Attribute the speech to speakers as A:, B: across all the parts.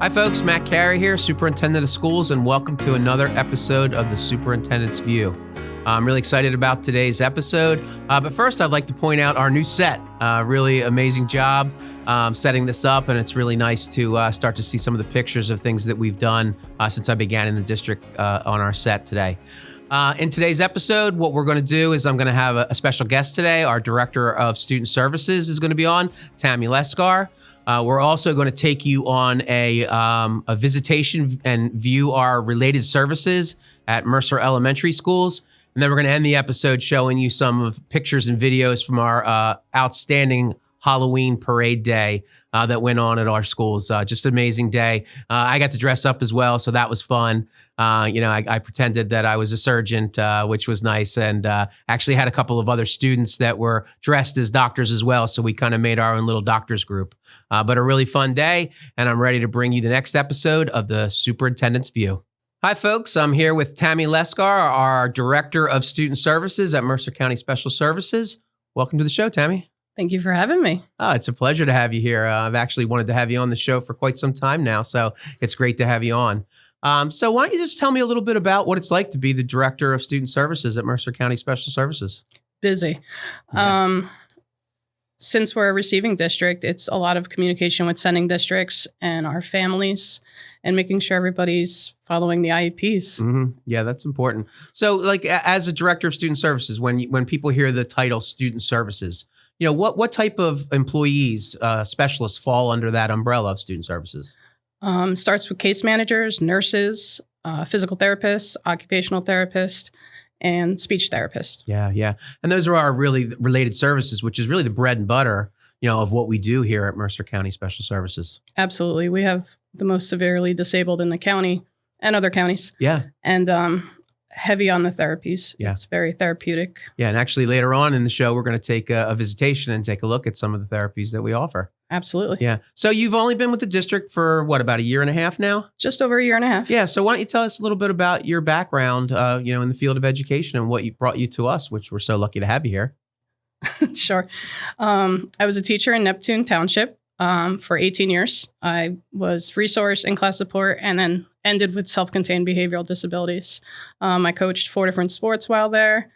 A: Hi folks, Matt Carey here, Superintendent of Schools, and welcome to another episode of the Superintendent's View. I'm really excited about today's episode, but first I'd like to point out our new set. Really amazing job setting this up, and it's really nice to start to see some of the pictures of things that we've done since I began in the district on our set today. In today's episode, what we're going to do is I'm going to have a special guest today. Our Director of Student Services is going to be on, Tammy Lascar. We're also going to take you on a visitation and view our related services at Mercer Elementary Schools. And then we're going to end the episode showing you some of pictures and videos from our outstanding Halloween parade day that went on at our schools. Just an amazing day. I got to dress up as well, so that was fun. I pretended that I was a surgeon, which was nice, and actually had a couple of other students that were dressed as doctors as well, so we kind of made our own little doctors group. But a really fun day, and I'm ready to bring you the next episode of the Superintendent's View. Hi, folks. I'm here with Tammy Lascar, our Director of Student Services at Mercer County Special Services. Welcome to the show, Tammy.
B: Thank you for having me.
A: Oh, it's a pleasure to have you here. I've actually wanted to have you on the show for quite some time now, so it's great to have you on. So why don't you just tell me a little bit about what it's like to be the Director of Student Services at Mercer County Special Services?
B: Busy. Yeah. Since we're a receiving district, it's a lot of communication with sending districts and our families and making sure everybody's following the IEPs.
A: Mm-hmm. Yeah, that's important. So like as a Director of Student Services, when people hear the title Student Services, what type of employees, specialists fall under that umbrella of Student Services?
B: Starts with case managers, nurses, physical therapists, occupational therapists, and speech therapists.
A: Yeah. And those are our really related services, which is really the bread and butter, of what we do here at Mercer County Special Services.
B: Absolutely. We have the most severely disabled in the county and other counties.
A: Yeah.
B: And heavy on the therapies. Yeah. It's very therapeutic.
A: Yeah. And actually later on in the show, we're going to take a visitation and take a look at some of the therapies that we offer.
B: Absolutely.
A: Yeah. So you've only been with the district for about a year and a half now?
B: Just over a year and a half.
A: Yeah. So why don't you tell us a little bit about your background, in the field of education and what brought you to us, which we're so lucky to have you here.
B: Sure. I was a teacher in Neptune Township for 18 years. I was resource and class support and then ended with self-contained behavioral disabilities. I coached 4 different sports while there.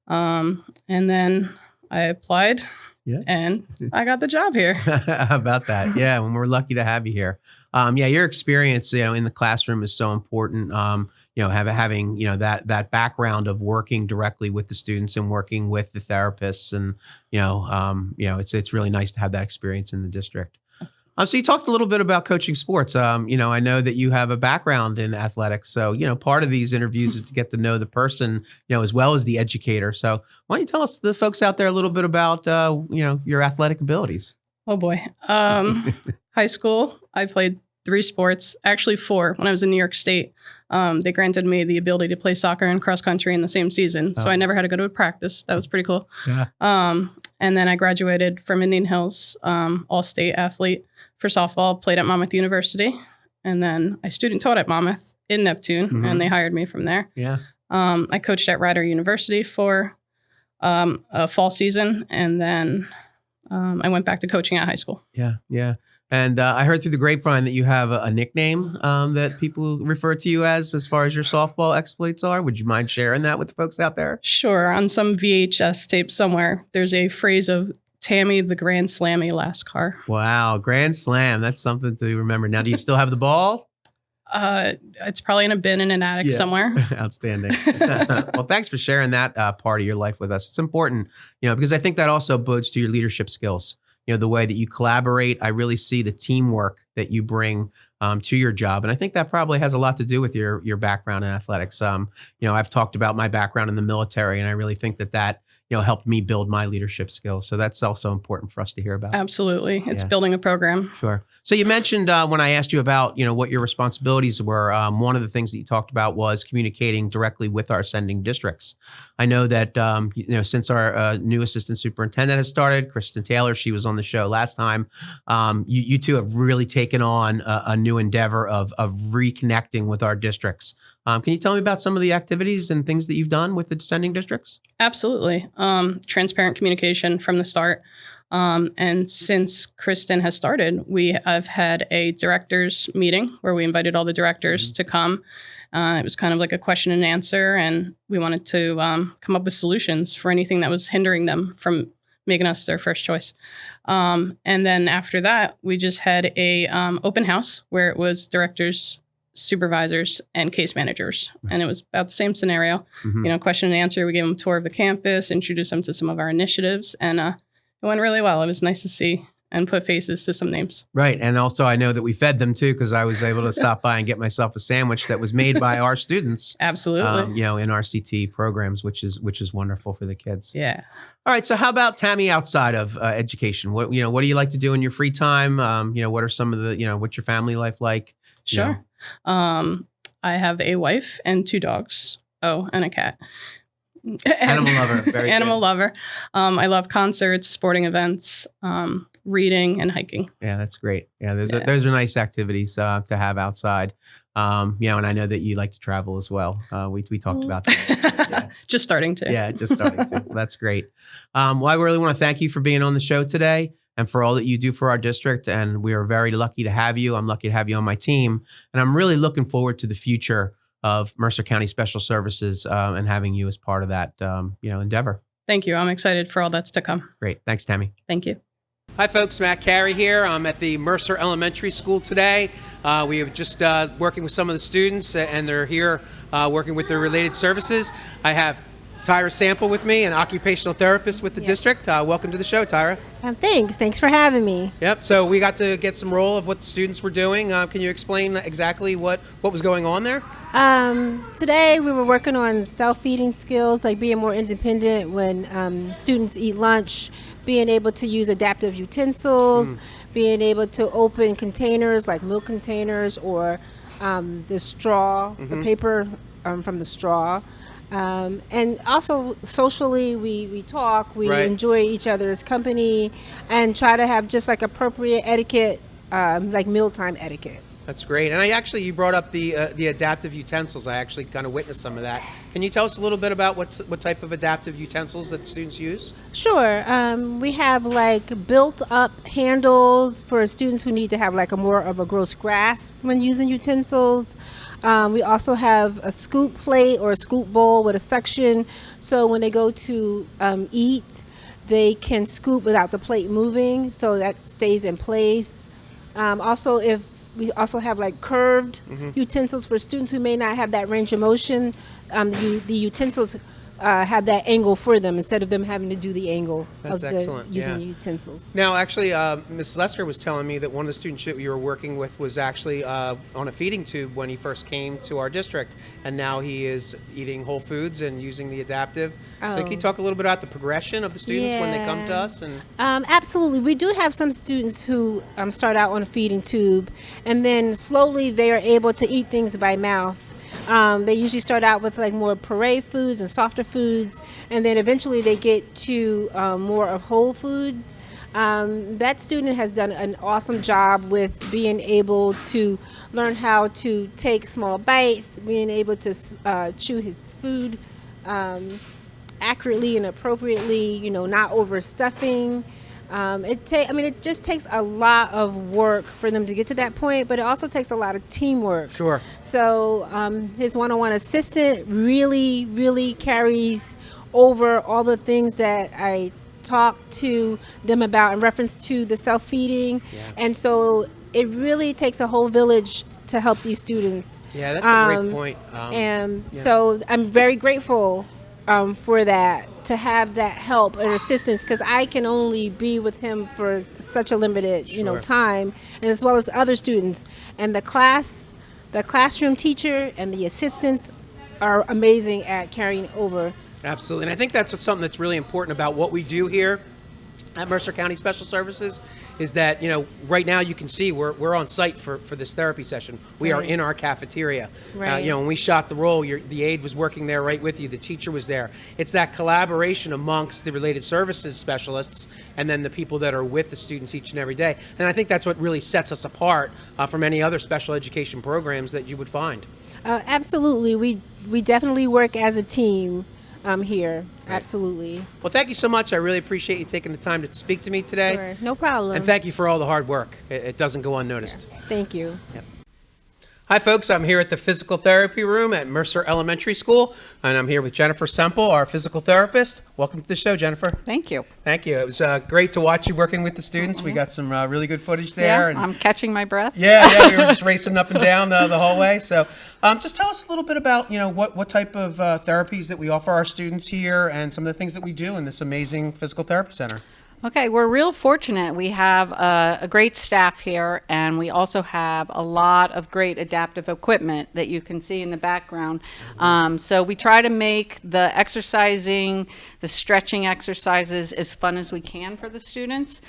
B: And then I applied. Yeah. And I got the job here.
A: How about that? Yeah, when we're lucky to have you here. Your experience, in the classroom is so important. Having that background of working directly with the students and working with the therapists, and it's really nice to have that experience in the district. So you talked a little bit about coaching sports. I know that you have a background in athletics. So, part of these interviews is to get to know the person, as well as the educator. So why don't you tell us, the folks out there, a little bit about, your athletic abilities?
B: Oh, boy. High school, I played 3 sports, actually 4 when I was in New York State. They granted me the ability to play soccer and cross country in the same season. So I never had to go to a practice. That was pretty cool. Yeah. And then I graduated from Indian Hills, all-state athlete for softball, played at Monmouth University. And then I student taught at Monmouth in Neptune, and they hired me from there. Yeah. I coached at Rider University for a fall season, and then I went back to coaching at high school.
A: Yeah. And I heard through the grapevine that you have a nickname that people refer to you as far as your softball exploits are. Would you mind sharing that with the folks out there?
B: Sure. On some VHS tape somewhere, there's a phrase of Tammy the Grand Slammy Lascar.
A: Wow. Grand Slam. That's something to remember. Now, do you still have the ball?
B: It's probably in a bin in an attic somewhere.
A: Outstanding. Well, thanks for sharing that part of your life with us. It's important, because I think that also bodes to your leadership skills. The way that you collaborate. I really see the teamwork that you bring to your job. And I think that probably has a lot to do with your background in athletics. I've talked about my background in the military, and I really think that helped me build my leadership skills. So that's also important for us to hear about.
B: Absolutely. It's building a program.
A: Sure. So you mentioned when I asked you about, what your responsibilities were, one of the things that you talked about was communicating directly with our sending districts. I know that, since our new assistant superintendent has started, Kristen Taylor, she was on the show last time. You two have really taken on a new endeavor of reconnecting with our districts. Can you tell me about some of the activities and things that you've done with the sending districts?
B: Absolutely. Transparent communication from the start. And since Kristen has started, we have had a directors meeting where we invited all the directors to come. It was kind of like a question and answer, and we wanted to come up with solutions for anything that was hindering them from making us their first choice. And then after that, we just had a open house where it was directors, supervisors, and case managers. And it was about the same scenario, question and answer. We gave them a tour of the campus, introduced them to some of our initiatives, and it went really well. It was nice to see and put faces to some names.
A: Right. And also I know that we fed them too, because I was able to stop by and get myself a sandwich that was made by our students.
B: Absolutely.
A: In our CT programs, which is wonderful for the kids.
B: Yeah.
A: All right. So how about Tammy outside of education? What do you like to do in your free time? What are some of the, what's your family life like?
B: Sure. I have a wife and 2 dogs. Oh, and a cat.
A: Animal lover. Very
B: Animal
A: good.
B: lover. I love concerts, sporting events, reading, and hiking.
A: Yeah, that's great. Yeah, those are nice activities to have outside. And I know that you like to travel as well. We talked about that. Yeah.
B: Just starting to.
A: Yeah, just starting to. That's great. Well, I really want to thank you for being on the show today and for all that you do for our district. And we are very lucky to have you. I'm lucky to have you on my team. And I'm really looking forward to the future of Mercer County Special Services and having you as part of that, endeavor.
B: Thank you. I'm excited for all that's to come.
A: Great. Thanks, Tammy.
B: Thank you.
A: Hi, folks. Matt Carey here. I'm at the Mercer Elementary School today. We have just working with some of the students, and they're here working with their related services. I have Tyra Sample with me, an occupational therapist with the district. Welcome to the show, Tyra.
C: Thanks for having me.
A: Yep. So we got to get some roll of what the students were doing. Can you explain exactly what was going on there?
C: Today we were working on self-feeding skills, like being more independent when students eat lunch, being able to use adaptive utensils, being able to open containers like milk containers or the straw, the paper from the straw. And also socially, we talk, we enjoy each other's company, and try to have just like appropriate etiquette, like mealtime etiquette.
A: That's great. And you brought up the adaptive utensils. I actually kind of witnessed some of that. Can you tell us a little bit about what type of adaptive utensils that students use?
C: Sure. We have like built up handles for students who need to have like a more of a gross grasp when using utensils. We also have a scoop plate or a scoop bowl with a suction, so when they go to eat, they can scoop without the plate moving, so that stays in place. We also have like curved utensils for students who may not have that range of motion. The utensils have that angle for them instead of them having to do the angle using the utensils.
A: Now, actually, Ms. Lascar was telling me that one of the students that you were working with was actually on a feeding tube when he first came to our district, and now he is eating whole foods and using the adaptive. So can you talk a little bit about the progression of the students when they come to us? And
C: absolutely. We do have some students who start out on a feeding tube, and then slowly they are able to eat things by mouth. They usually start out with like more puree foods and softer foods, and then eventually they get to more of whole foods. That student has done an awesome job with being able to learn how to take small bites, being able to chew his food accurately and appropriately, not overstuffing. It just takes a lot of work for them to get to that point, but it also takes a lot of teamwork.
A: Sure.
C: So his one-on-one assistant really, really carries over all the things that I talked to them about in reference to the self-feeding. Yeah. And so it really takes a whole village to help these students.
A: Yeah, that's a great point.
C: So I'm very grateful for that, to have that help and assistance, because I can only be with him for such a limited time, and as well as other students. And the classroom teacher and the assistants are amazing at carrying over.
A: Absolutely. And I think that's something that's really important about what we do here at Mercer County Special Services, is that, right now you can see we're on site for this therapy session. We are in our cafeteria.
C: Right.
A: When we shot the roll, the aide was working there right with you. The teacher was there. It's that collaboration amongst the related services specialists and then the people that are with the students each and every day. And I think that's what really sets us apart from any other special education programs that you would find.
C: Absolutely. We definitely work as a team. here. Absolutely.
A: Well, thank you so much. I really appreciate you taking the time to speak to me today.
C: Sure. No problem.
A: And thank you for all the hard work. It doesn't go unnoticed.
C: Thank you.
A: Yep. Hi, folks. I'm here at the physical therapy room at Mercer Elementary School, and I'm here with Jennifer Semple, our physical therapist. Welcome to the show, Jennifer.
D: Thank you.
A: Thank you. It was great to watch you working with the students. We got some really good footage there.
D: Yeah,
A: and
D: I'm catching my breath.
A: Yeah, we were just racing up and down the hallway. So just tell us a little bit about, what type of therapies that we offer our students here and some of the things that we do in this amazing physical therapy center.
D: Okay, we're real fortunate. We have a great staff here, and we also have a lot of great adaptive equipment that you can see in the background. So we try to make the exercising, the stretching exercises as fun as we can for the students.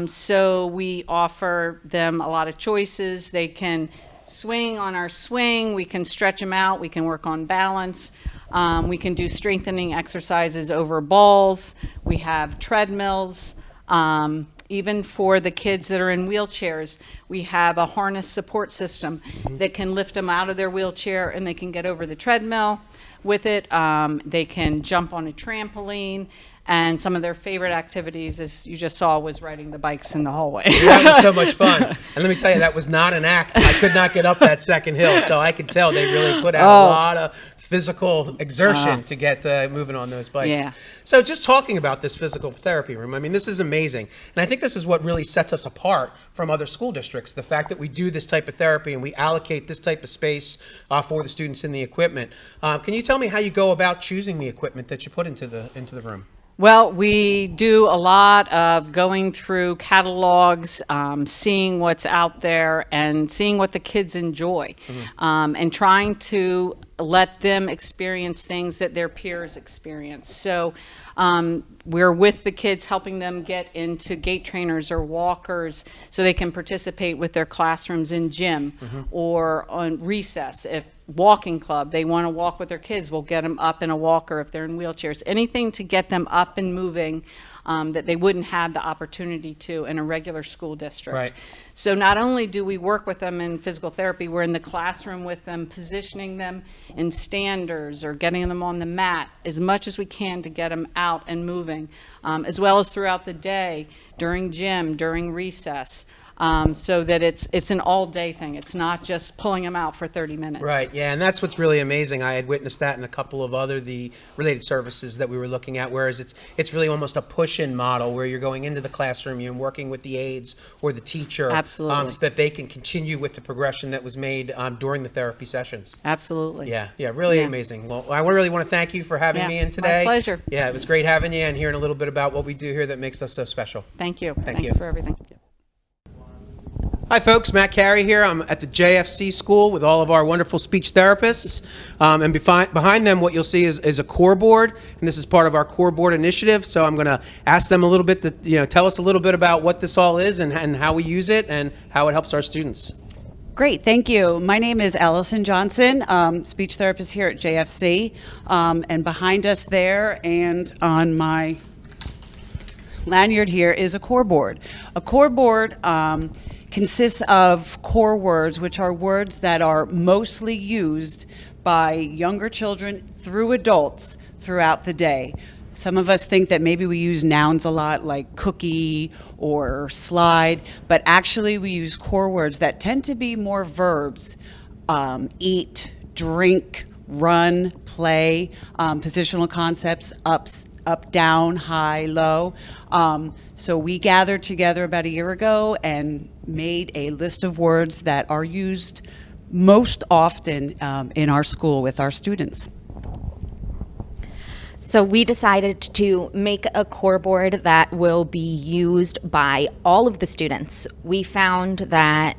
D: So we offer them a lot of choices. They can swing on our swing, we can stretch them out, we can work on balance. We can do strengthening exercises over balls. We have treadmills. Even for the kids that are in wheelchairs, we have a harness support system that can lift them out of their wheelchair and they can get over the treadmill with it. They can jump on a trampoline. And some of their favorite activities, as you just saw, was riding the bikes in the hallway.
A: That was so much fun. And let me tell you, that was not an act. I could not get up that second hill, so I could tell they really put out a lot of physical exertion to get moving on those bikes.
D: Yeah.
A: So just talking about this physical therapy room, I mean, this is amazing. And I think this is what really sets us apart from other school districts, the fact that we do this type of therapy and we allocate this type of space for the students in the equipment. Can you tell me how you go about choosing the equipment that you put into the room?
D: Well, we do a lot of going through catalogs, seeing what's out there and seeing what the kids enjoy, and trying to let them experience things that their peers experience. So we're with the kids, helping them get into gait trainers or walkers so they can participate with their classrooms in gym or on recess. If walking club, they want to walk with their kids, we'll get them up in a walker if they're in wheelchairs. Anything to get them up and moving that they wouldn't have the opportunity to in a regular school district.
A: Right.
D: So not only do we work with them in physical therapy, we're in the classroom with them, positioning them in standers or getting them on the mat as much as we can to get them out and moving, as well as throughout the day, during gym, during recess. So that it's an all-day thing. It's not just pulling them out for 30 minutes.
A: Right, yeah, and that's what's really amazing. I had witnessed that in a couple of the related services that we were looking at, whereas it's really almost a push-in model where you're going into the classroom, you're working with the aides or the teacher.
D: Absolutely.
A: So that they can continue with the progression that was made during the therapy sessions.
D: Absolutely.
A: Yeah, really amazing. Well, I really want to thank you for having me in today.
D: My pleasure.
A: Yeah, it was great having you and hearing a little bit about what we do here that makes us so special.
D: Thank you.
A: Thanks
D: for everything.
A: Hi folks, Matt Carey here. I'm at the JFC school with all of our wonderful speech therapists. And behind them, what you'll see is a core board, and this is part of our core board initiative. So I'm going to ask them a little bit to tell us a little bit about what this all is and how we use it and how it helps our students.
E: Great, thank you. My name is Allison Johnson, speech therapist here at JFC. And behind us there and on my lanyard here is a core board. A core board consists of core words, which are words that are mostly used by younger children through adults throughout the day. Some of us think that maybe we use nouns a lot, like cookie or slide, but actually we use core words that tend to be more verbs: eat, drink, run, play, positional concepts, up, down, high, low. So we gathered together about a year ago and made a list of words that are used most often in our school with our students.
F: So we decided to make a core board that will be used by all of the students. We found that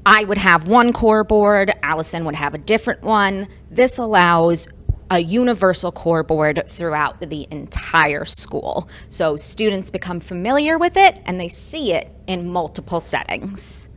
F: I would have one core board, Allison would have a different one. This allows a universal core board throughout the entire school. So students become familiar with it and they see it in multiple settings.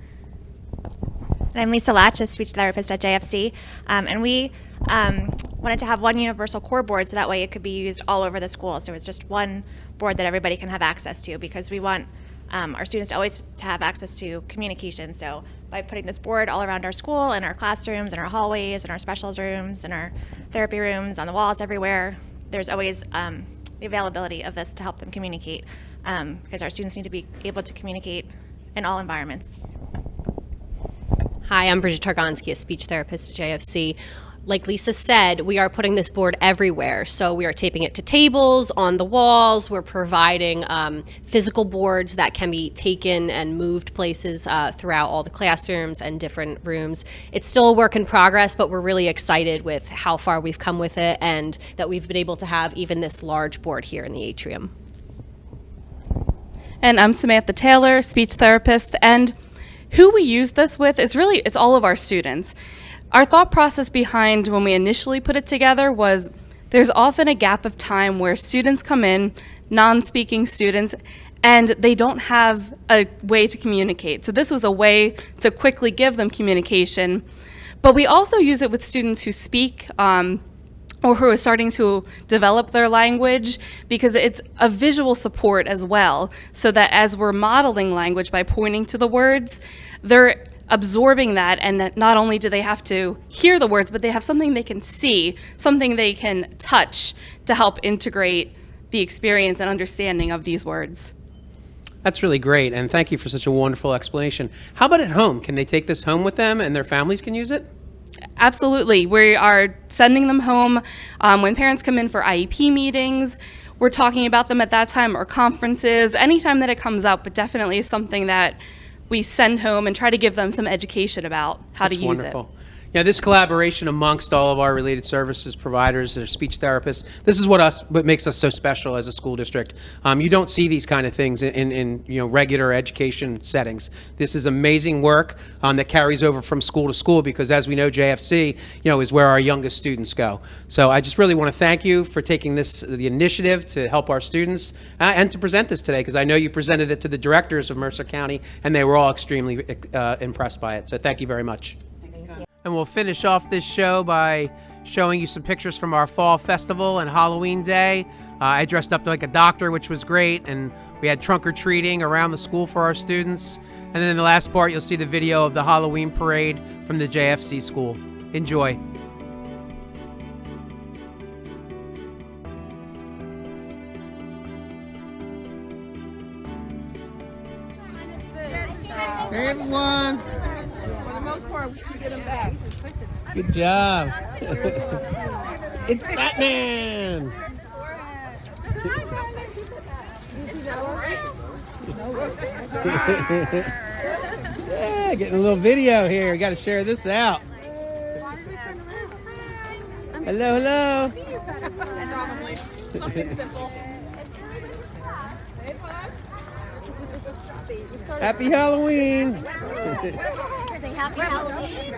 G: And I'm Lisa Latch, a speech therapist at JFC, and we wanted to have one universal core board so that way it could be used all over the school. So it's just one board that everybody can have access to, because we want our students to always to have access to communication. So by putting this board all around our school, in our classrooms, in our hallways, in our specials rooms, in our therapy rooms, on the walls everywhere, there's always the availability of this to help them communicate, because our students need to be able to communicate in all environments.
H: Hi, I'm Bridget Targonsky, a speech therapist at JFC. Like Lisa said, we are putting this board everywhere. So we are taping it to tables, on the walls. We're providing physical boards that can be taken and moved places throughout all the classrooms and different rooms. It's still a work in progress, but we're really excited with how far we've come with it and that we've been able to have even this large board here in the atrium.
I: And I'm Samantha Taylor, speech therapist, and who we use this with is it's all of our students. Our thought process behind when we initially put it together was there's often a gap of time where students come in, non-speaking students, and they don't have a way to communicate. So this was a way to quickly give them communication. But we also use it with students who speak or who are starting to develop their language, because it's a visual support as well, so that as we're modeling language by pointing to the words, they're absorbing that, and that not only do they have to hear the words, but they have something they can see, something they can touch to help integrate the experience and understanding of these words.
A: That's really great, and thank you for such a wonderful explanation. How about at home? Can they take this home with them and their families can use it?
I: Absolutely. We are sending them home when parents come in for IEP meetings. We're talking about them at that time, or conferences, anytime that it comes up, but definitely is something that we send home and try to give them some education about how to use it.
A: Yeah, this collaboration amongst all of our related services providers, their speech therapists, this is what makes us so special as a school district. You don't see these kind of things in regular education settings. This is amazing work that carries over from school to school, because as we know, JFC is where our youngest students go. So I just really want to thank you for taking the initiative to help our students and to present this today, because I know you presented it to the directors of Mercer County and they were all extremely impressed by it. So thank you very much. And we'll finish off this show by showing you some pictures from our fall festival and Halloween day. I dressed up like a doctor, which was great, and we had trunk or treating around the school for our students. And then in the last part, you'll see the video of the Halloween parade from the JFC school. Enjoy. Hey everyone. Good job. It's Batman. Yeah, getting a little video here. We got to share this out. Hello, hello. Happy Halloween.
J: Happy Halloween.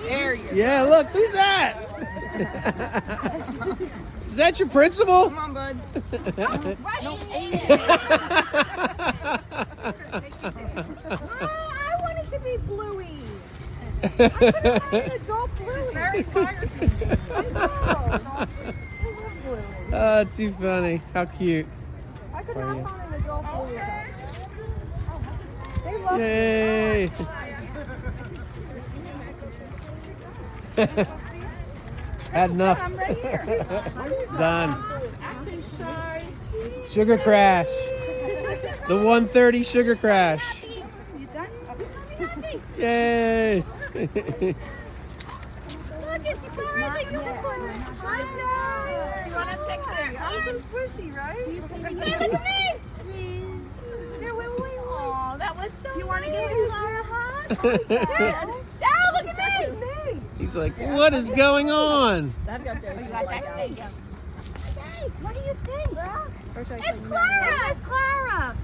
J: There you go.
A: Yeah, look, who's that? Is that your principal?
J: Come on, bud. I want it to be Bluey. I could have had an adult Bluey. It's very tiresome.
A: Oh, too funny. How cute.
J: I could have had an adult Bluey.
A: Yay. Had enough. Done. Sugar crash. The 1:30 sugar crash. Yay.
J: Look, it's Clara the unicorn. Hi, Joe. You want a picture? I'm so squishy, right? Hey, look at me. Here, wait. Oh, that was so. Do you want to give me Clara a hug? Dad, look at me.
A: He's like, what is going on?
J: Thank you. Hey, what do you think? It's Clara. It's Clara.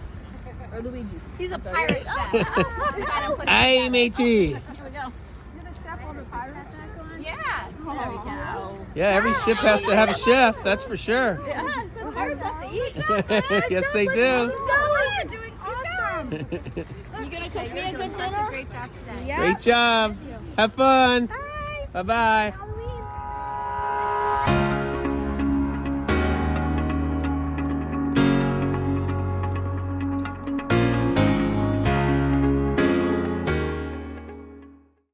J: Or Luigi. He's a pirate chef.
A: Hi, matey.
J: Here we go. You're the chef on the pirate jack one? Yeah. There we go.
A: Yeah, every ship has to have a chef, that's for sure.
J: Yeah, so pirates have to eat.
A: Yes, they do.
J: You're doing awesome. You gonna cook me a good dinner? Great job today.
A: Great job. Have fun.
J: Bye.
A: Bye-bye.
J: Halloween.